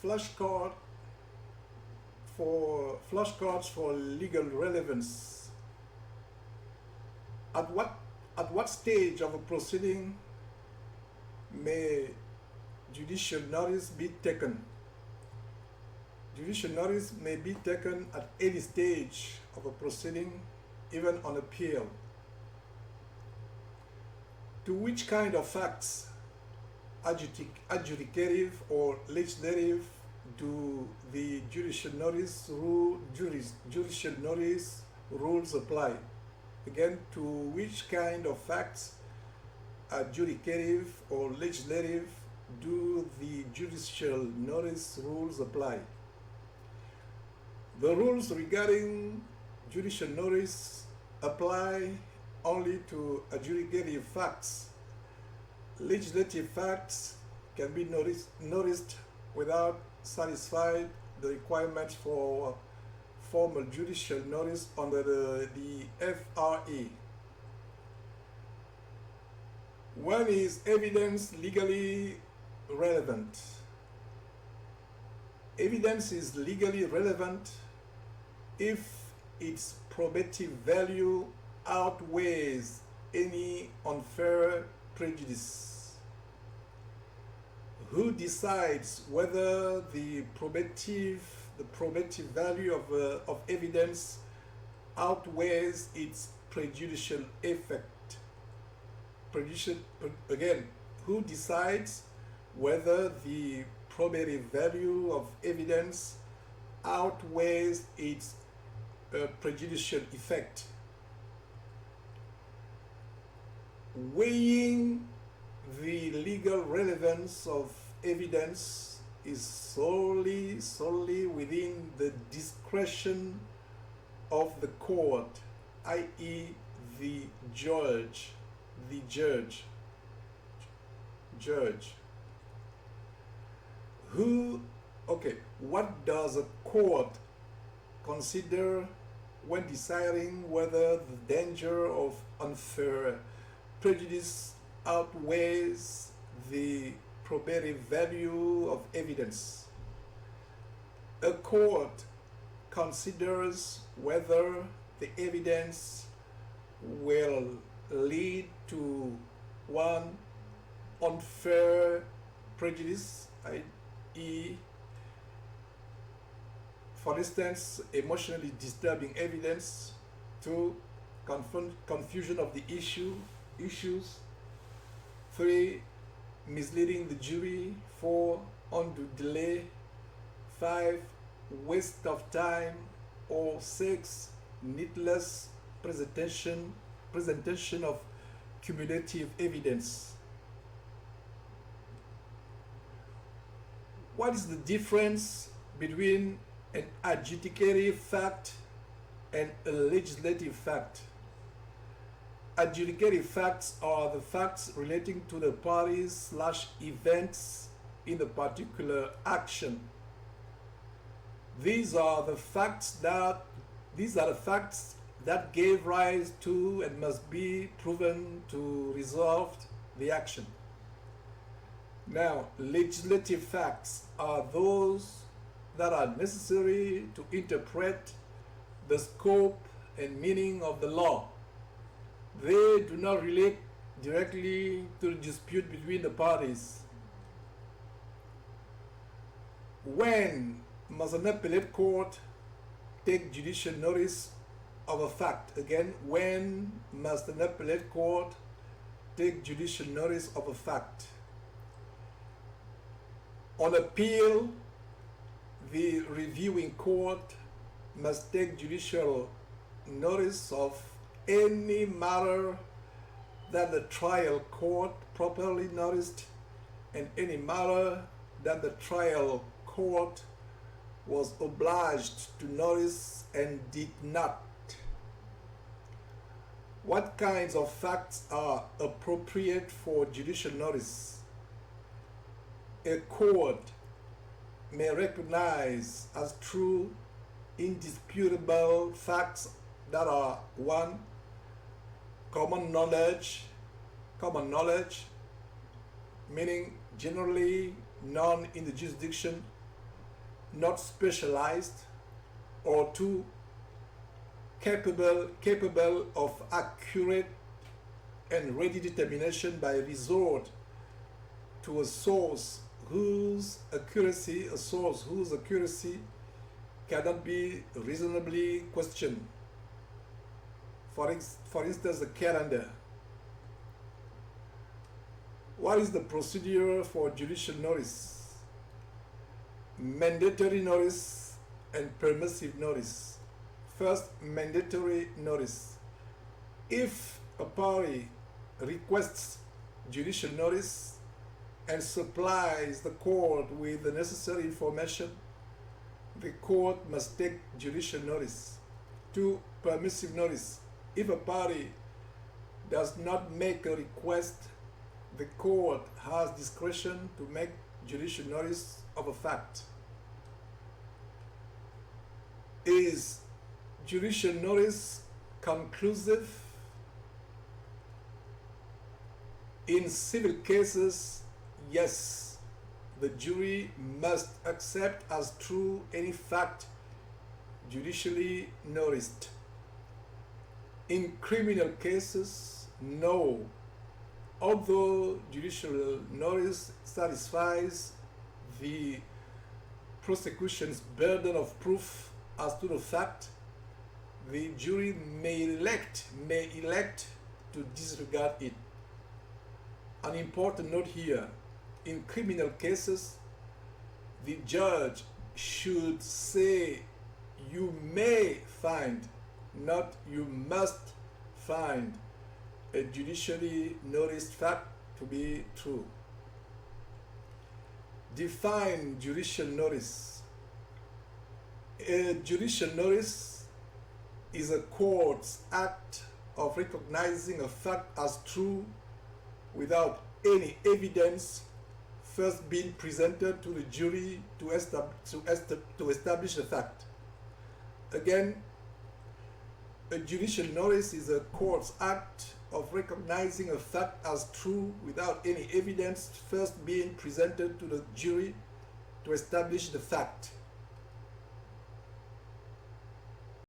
flashcards for legal relevance. At what stage of a proceeding may judicial notice be taken? Judicial notice may be taken at any stage of a proceeding, even on appeal. To which kind of facts, adjudicative or legislative, do the judicial notice rules apply? Again, to which kind of facts, adjudicative or legislative, do the judicial notice rules apply? The rules regarding judicial notice apply only to adjudicative facts. Legislative facts can be noticed without satisfying the requirements for formal judicial notice under the FRA. When is evidence legally relevant? Evidence is legally relevant if its probative value outweighs any unfair prejudice. Who decides whether the probative value of evidence outweighs its prejudicial effect? Again, who decides whether the probative value of evidence outweighs its prejudicial effect? Weighing the legal relevance of evidence is solely within the discretion of the court, i.e. the judge. What does a court consider when deciding whether the danger of unfair prejudice outweighs the probative value of evidence? A court considers whether the evidence will lead to one, unfair prejudice, i.e., for instance, emotionally disturbing evidence; two, confusion of the issues; three, misleading the jury; four, undue delay; five, waste of time; or six, needless presentation of cumulative evidence. What is the difference between an adjudicative fact and a legislative fact? Adjudicative facts are the facts relating to the parties/events in the particular action. These are the facts that gave rise to and must be proven to resolve the action. Now, legislative facts are those that are necessary to interpret the scope and meaning of the law. They do not relate directly to the dispute between the parties. When must an appellate court take judicial notice of a fact? Again, when must an appellate court take judicial notice of a fact? On appeal, the reviewing court must take judicial notice of any matter that the trial court properly noticed and any matter that the trial court was obliged to notice and did not. What kinds of facts are appropriate for judicial notice? A court may recognize as true, indisputable facts that are: one, common knowledge, meaning generally known in the jurisdiction; not specialized, or 2, capable of accurate and ready determination by resort to a source whose accuracy cannot be reasonably questioned. For instance, the calendar. What is the procedure for judicial notice? Mandatory notice and permissive notice. First, mandatory notice. If a party requests judicial notice and supplies the court with the necessary information, the court must take judicial notice. 2, permissive notice. If a party does not make a request, the court has discretion to make judicial notice of a fact. Is judicial notice conclusive? In civil cases, yes, the jury must accept as true any fact judicially noticed. In criminal cases, no. Although judicial notice satisfies the prosecution's burden of proof as to the fact, the jury may elect to disregard it. An important note here: in criminal cases, the judge should say you may find, not you must find, a judicially noticed fact to be true. Define judicial notice. A judicial notice is a court's act of recognizing a fact as true without any evidence first being presented to the jury to establish the fact. Again, a judicial notice is a court's act of recognizing a fact as true without any evidence first being presented to the jury to establish the fact.